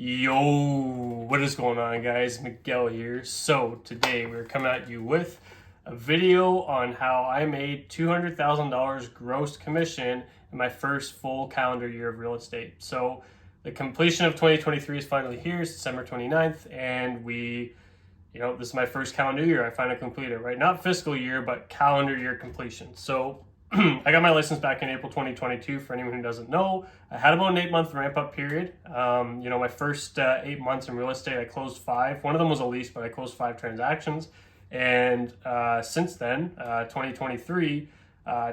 Yo, what is going on, guys? Miguel here. So today we're coming at you with a video on how I made $200,000 gross commission in my first full calendar year of real estate. So the completion of 2023 is finally here. It's December 29th, and this is my first calendar year. I finally completed it, right? Not fiscal year, but calendar year completion. So I got my license back in April 2022. For anyone who doesn't know, I had about an 8-month ramp up period. My first 8 months in real estate, I closed 5. One of them was a lease, but I closed 5 transactions. And since then, 2023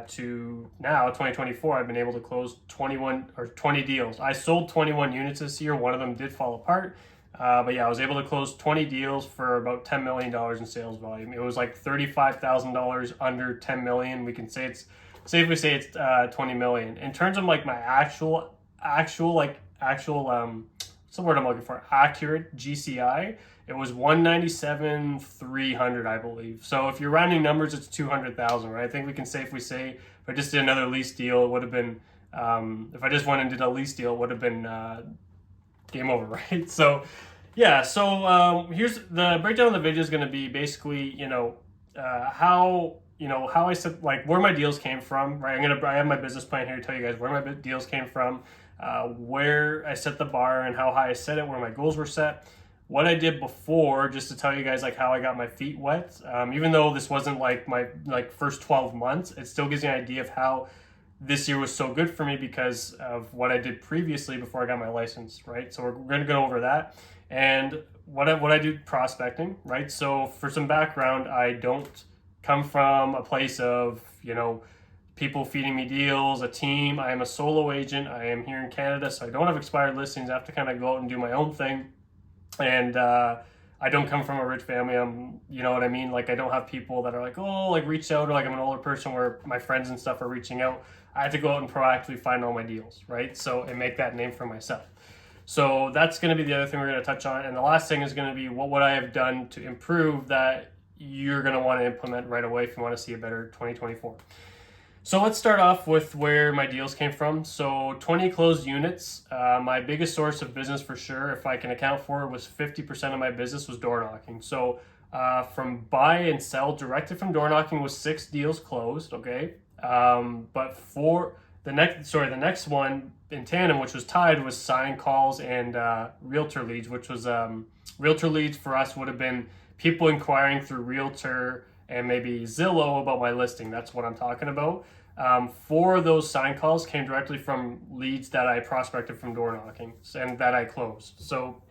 to now, 2024, I've been able to close 20 deals. I sold 21 units this year. One of them did fall apart. But yeah, I was able to close 20 deals for about $10 million in sales volume. It was like $35,000 under 10 million. We can say it's safely say it's 20 million. In terms of like my actual what's the word I'm looking for? Accurate GCI, it was 197,300, I believe. So if you're rounding numbers, it's 200,000, right? I think we can safely say if I just did another lease deal, it would have been if I just went and did a lease deal, it would have been game over, right? So yeah, so here's the breakdown of the video is going to be basically how I said, like, where my deals came from, right? I have my business plan here to tell you guys where my deals came from, where I set the bar and how high I set it, where my goals were set, what I did before, just to tell you guys like how I got my feet wet. Even though this wasn't like my first 12 months, it still gives you an idea of how this year was so good for me because of what I did previously before I got my license, right? So we're going to go over that and what I do prospecting, right? So for some background, I don't come from a place of, people feeding me deals, a team. I am a solo agent. I am here in Canada, so I don't have expired listings. I have to kind of go out and do my own thing. And I don't come from a rich family. You know what I mean? Like, I don't have people that are like, oh, like reach out, or like I'm an older person where my friends and stuff are reaching out. I have to go out and proactively find all my deals, right? So, and make that name for myself. So that's going to be the other thing we're going to touch on. And the last thing is going to be what would I have done to improve that you're going to want to implement right away if you want to see a better 2024. So let's start off with where my deals came from. So 20 closed units. My biggest source of business for sure, if I can account for it, was 50% of my business was door knocking. So from buy and sell directly from door knocking was 6 deals closed, okay? But for the next one in tandem, which was tied, was sign calls and realtor leads, which was realtor leads for us would have been people inquiring through Realtor and maybe Zillow about my listing. That's what I'm talking about. 4 of those sign calls came directly from leads that I prospected from door knocking and that I closed. So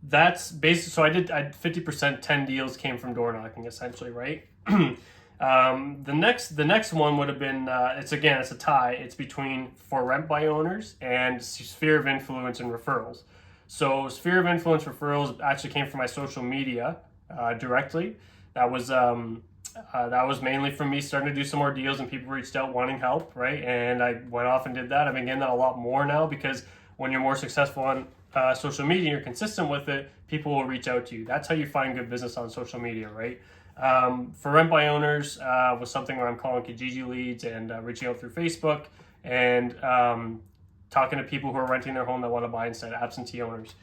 that's basically, so I did 50%, 10 deals came from door knocking essentially, right? The next one would have been, it's a tie. It's between for rent by owners and sphere of influence and referrals. So sphere of influence referrals actually came from my social media directly. That was mainly from me starting to do some more deals and people reached out wanting help, right? And I went off and did that. I've been getting that a lot more now because when you're more successful on social media, you're consistent with it, people will reach out to you. That's how you find good business on social media, right? For rent by owners was something where I'm calling Kijiji leads and reaching out through Facebook and talking to people who are renting their home that want to buy instead, absentee owners.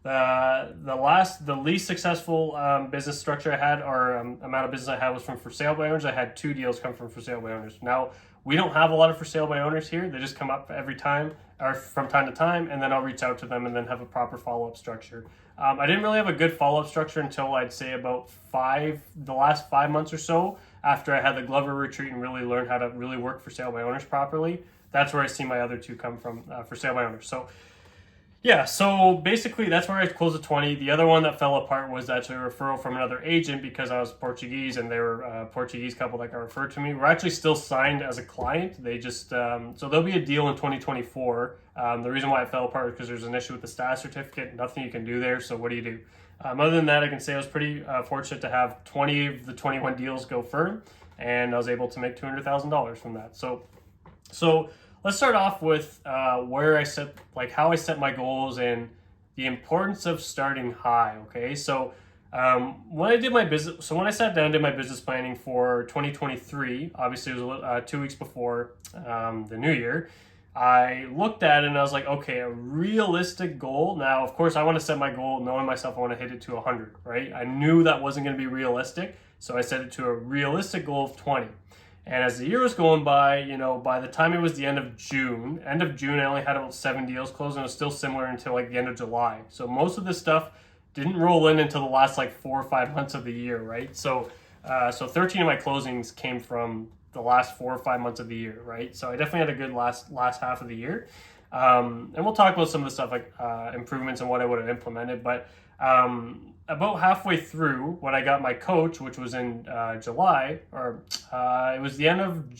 The least successful business structure I had, or amount of business I had, was from for sale by owners. I had 2 deals come from for sale by owners. Now, we don't have a lot of for sale by owners here. They just come up every time, or from time to time, and then I'll reach out to them and then have a proper follow-up structure. I didn't really have a good follow-up structure until I'd say about the last 5 months or so, after I had the Glover retreat and really learned how to really work for sale by owners properly. That's where I see my other 2 come from for sale by owners. So yeah, so basically that's where I closed the 20. The other one that fell apart was actually a referral from another agent because I was Portuguese and they were a Portuguese couple that got referred to me. We're actually still signed as a client. They just, so there'll be a deal in 2024. The reason why it fell apart is because there's an issue with the status certificate. Nothing you can do there, so what do you do? Other than that, I can say I was pretty fortunate to have 20 of the 21 deals go firm, and I was able to make $200,000 from that. So let's start off with where I set, like how I set my goals and the importance of starting high. Okay, so when I sat down and did my business planning for 2023, obviously it was 2 weeks before the new year. I looked at it and I was like, okay, a realistic goal. Now, of course, I want to set my goal knowing myself I want to hit it to 100, right? I knew that wasn't going to be realistic, so I set it to a realistic goal of 20. And as the year was going by, by the time it was the end of June, I only had about 7 deals closed, and it was still similar until like the end of July. So most of this stuff didn't roll in until the last like 4 or 5 months of the year, right? So 13 of my closings came from the last 4 or 5 months of the year, right? So I definitely had a good last half of the year. And we'll talk about some of the stuff like improvements and what I would have implemented. But about halfway through, when I got my coach, which was in July, or it was the end of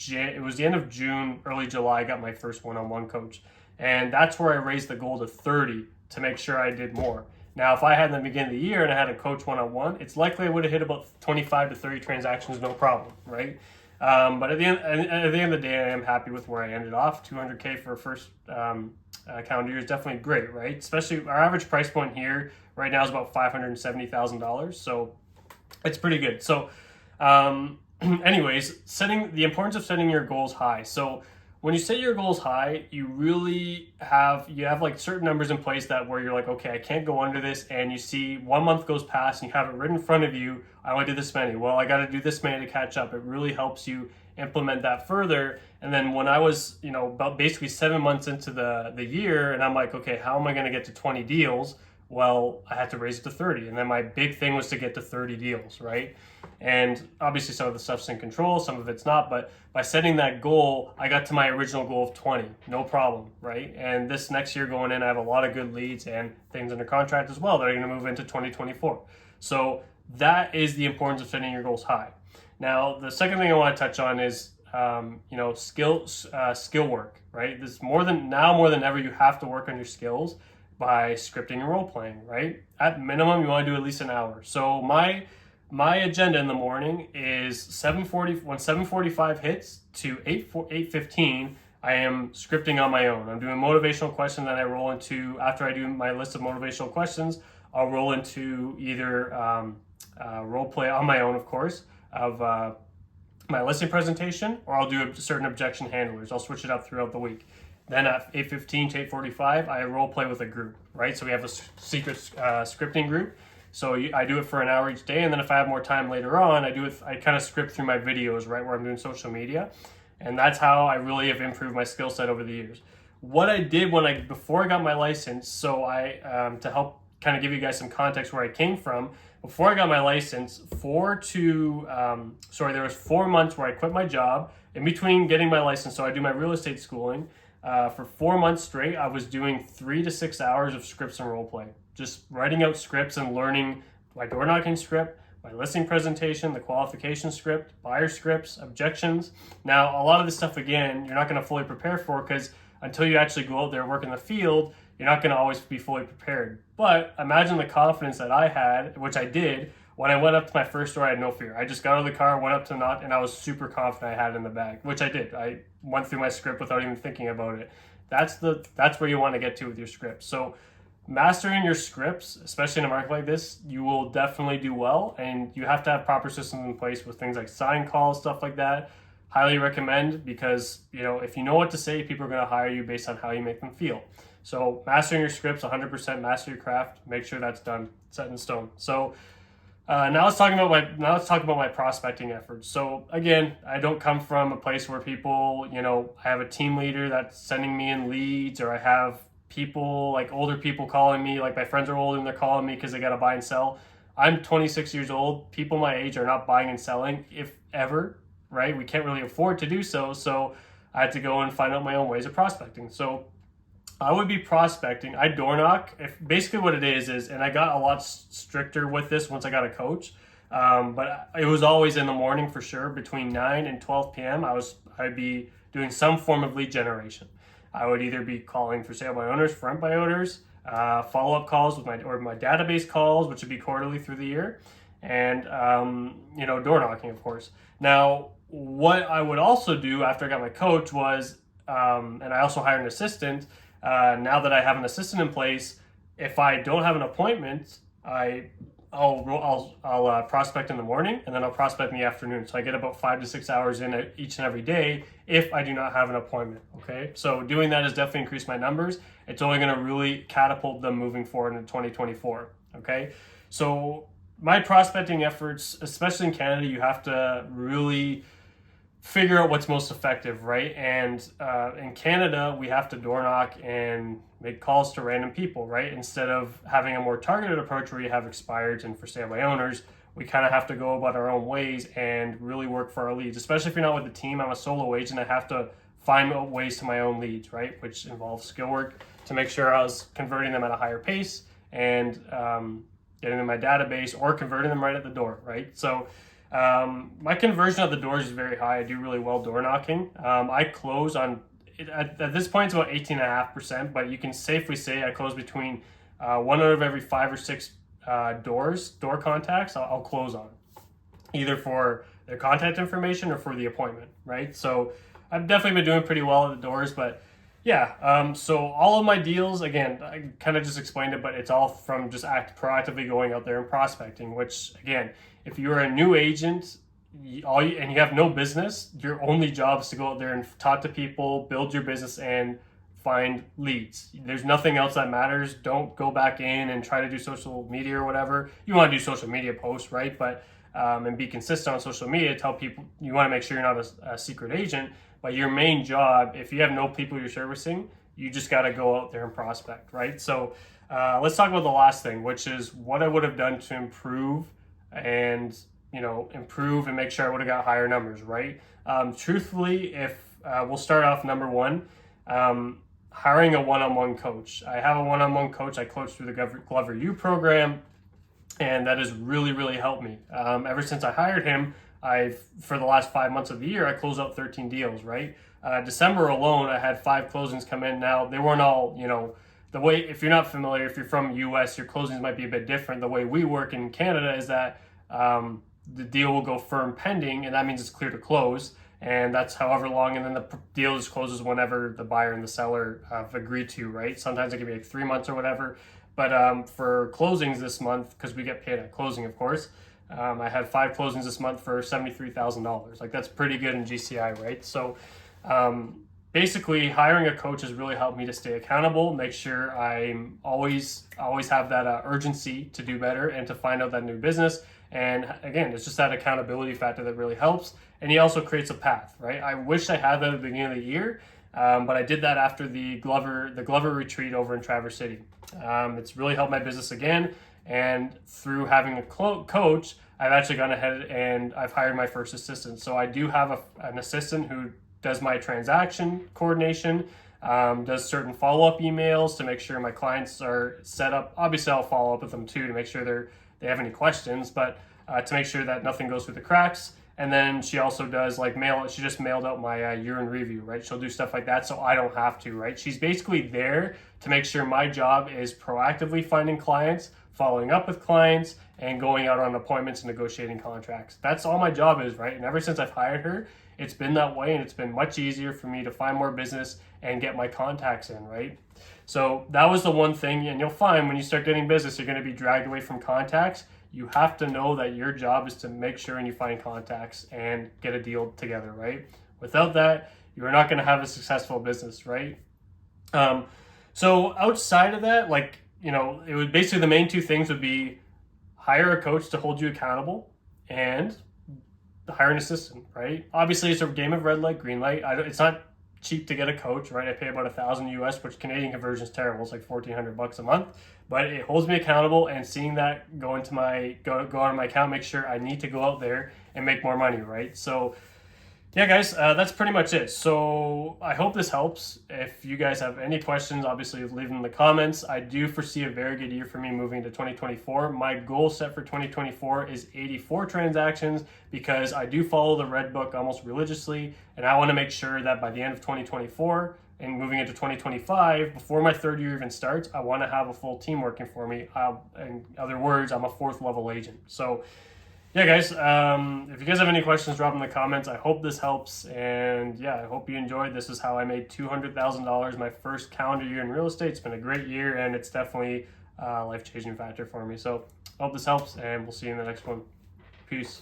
June, early July, I got my first one-on-one coach, and that's where I raised the goal to 30 to make sure I did more. Now, if I had in the beginning of the year and I had a coach one-on-one, it's likely I would have hit about 25 to 30 transactions, no problem, right? But at the end of the day, I am happy with where I ended off. 200K for a first calendar year is definitely great, right? Especially our average price point here right now is about $570,000, so it's pretty good. So, anyways, the importance of setting your goals high. So when you set your goals high, you really have like certain numbers in place that where you're like, okay, I can't go under this, and you see 1 month goes past and you have it written in front of you. I want to do this many. Well, I got to do this many to catch up. It really helps you implement that further. And then when I was, about basically 7 months into the year, and I'm like, okay, how am I going to get to 20 deals? Well, I had to raise it to 30. And then my big thing was to get to 30 deals, right? And obviously some of the stuff's in control, some of it's not, but by setting that goal, I got to my original goal of 20, no problem, right? And this next year going in, I have a lot of good leads and things under contract as well that are going to move into 2024. So that is the importance of setting your goals high. Now, the second thing I want to touch on is, skill work, right? This more than ever, you have to work on your skills by scripting and role playing, right? At minimum, you want to do at least an hour. So my agenda in the morning is 7:40. When 7:45 hits to 8:15, I am scripting on my own. I'm doing motivational questions that I roll into. After I do my list of motivational questions, I'll roll into either role play on my own, of course, of my listing presentation, or I'll do certain objection handlers. I'll switch it up throughout the week. Then at 8:15 to 8:45, I role play with a group, right? So we have a secret scripting group. So I do it for an hour each day, and then if I have more time later on, I kind of script through my videos, right, where I'm doing social media. And that's how I really have improved my skill set over the years. What I did before I got my license, so to help kind of give you guys some context where I came from, before I got my license, there was 4 months where I quit my job in between getting my license. So I do my real estate schooling. For 4 months straight, I was doing 3 to 6 hours of scripts and role play, just writing out scripts and learning my door knocking script, my listing presentation, the qualification script, buyer scripts, objections. Now, a lot of this stuff, again, you're not going to fully prepare for, because until you actually go out there and work in the field, you're not going to always be fully prepared. But imagine the confidence that I had, which I did, when I went up to my first door. I had no fear. I just got out of the car, went up to Knot, and I was super confident I had it in the bag, which I did. I went through my script without even thinking about it. That's where you want to get to with your script. So mastering your scripts, especially in a market like this, you will definitely do well, and you have to have proper systems in place with things like sign calls, stuff like that. Highly recommend, because if you know what to say, people are going to hire you based on how you make them feel. So mastering your scripts, 100%, master your craft, make sure that's done, set in stone. So now let's talk about my prospecting efforts. So again, I don't come from a place where people, I have a team leader that's sending me in leads, or I have people like older people calling me, like my friends are old and they're calling me because they got to buy and sell. I'm 26 years old. People my age are not buying and selling, if ever, right? We can't really afford to do so. So I had to go and find out my own ways of prospecting. So I would be prospecting. I door knock. Basically what it is, and I got a lot stricter with this once I got a coach, but it was always in the morning for sure. Between 9 and 12 p.m. I'd be doing some form of lead generation. I would either be calling for sale by owners, front by owners, follow-up calls with my database calls, which would be quarterly through the year, and door knocking, of course. Now, what I would also do after I got my coach was, and I also hired an assistant. Now that I have an assistant in place, if I don't have an appointment, I I'll prospect in the morning, and then I'll prospect in the afternoon. So I get about 5 to 6 hours in each and every day if I do not have an appointment. Okay, so doing that has definitely increased my numbers. It's only going to really catapult them moving forward into 2024. Okay, so my prospecting efforts, especially in Canada, you have to really figure out what's most effective, right? And in Canada, we have to door knock and make calls to random people, right? Instead of having a more targeted approach where you have expireds and for sale by owners, we kind of have to go about our own ways and really work for our leads, especially if you're not with a team. I'm a solo agent. I have to find ways to my own leads, right? Which involves skill work to make sure I was converting them at a higher pace and getting them in my database or converting them right at the door, right? So my conversion at the doors is very high. I do really well door knocking. I close on, at this point, it's about 18.5%, but you can safely say I close between 1 out of every 5 or 6 door contacts I'll close on, either for their contact information or for the appointment, right? So I've definitely been doing pretty well at the doors, but yeah, so all of my deals, again, I kind of just explained it, but it's all from just proactively going out there and prospecting, which, again, if you're a new agent and you have no business, your only job is to go out there and talk to people, build your business, and find leads. There's nothing else that matters. Don't go back in and try to do social media or whatever. You want to do social media posts, right? But and be consistent on social media. Tell people you want to make sure you're not a secret agent. But your main job, if you have no people you're servicing, you just got to go out there and prospect, right? So let's talk about the last thing, which is what I would have done to improve and make sure I would have got higher numbers, right? Truthfully, if we'll start off number one, hiring a one-on-one coach. I have a one-on-one coach I coach through the Glover U program, and that has really, really helped me. Ever since I hired him, for the last 5 months of the year, I closed out 13 deals, right? December alone, I had 5 closings come in. Now, they weren't all, the way, if you're not familiar, if you're from US, your closings might be a bit different. The way we work in Canada is that the deal will go firm pending, and that means it's clear to close. And that's however long, and then the deal just closes whenever the buyer and the seller have agreed to, right? Sometimes it can be like 3 months or whatever. But for closings this month, because we get paid at closing, of course, I had 5 closings this month for $73,000. Like, that's pretty good in GCI, right? So basically, hiring a coach has really helped me to stay accountable, make sure I'm always have that urgency to do better and to find out that new business. And again, it's just that accountability factor that really helps. And he also creates a path, right? I wish I had that at the beginning of the year, but I did that after the Glover retreat over in Traverse City. It's really helped my business again. And through having a coach, I've actually gone ahead and I've hired my first assistant. So I do have an assistant who does my transaction coordination, does certain follow-up emails to make sure my clients are set up. Obviously, I'll follow up with them too to make sure they have any questions, but to make sure that nothing goes through the cracks. And then she also does she just mailed out my year-end review, right? She'll do stuff like that so I don't have to, right? She's basically there to make sure my job is proactively finding clients, following up with clients, and going out on appointments and negotiating contracts. That's all my job is, right? And ever since I've hired her, it's been that way, and it's been much easier for me to find more business and get my contacts in, right? So that was the one thing, and you'll find when you start getting business, you're going to be dragged away from contacts. You have to know that your job is to make sure and you find contacts and get a deal together, right? Without that, you're not going to have a successful business, right? So outside of that, it would basically, the main 2 things would be hire a coach to hold you accountable and hire an assistant, right? Obviously, it's a game of red light, green light. It's not cheap to get a coach, right? I pay about $1,000 US, which Canadian conversion is terrible. It's like $1,400 a month, but it holds me accountable, and seeing that go out of my account, make sure I need to go out there and make more money, right? So yeah, guys, that's pretty much it. So I hope this helps. If you guys have any questions, obviously leave them in the comments. I do foresee a very good year for me moving to 2024. My goal set for 2024 is 84 transactions because I do follow the Red Book almost religiously, and I want to make sure that by the end of 2024 and moving into 2025, before my 3rd year even starts, I want to have a full team working for me. In other words, I'm a 4th level agent. So yeah, guys, if you guys have any questions, drop them in the comments. I hope this helps, and yeah, I hope you enjoyed. This is how I made $200,000 my first calendar year in real estate. It's been a great year, and it's definitely life-changing factor for me. So I hope this helps, and we'll see you in the next one. Peace.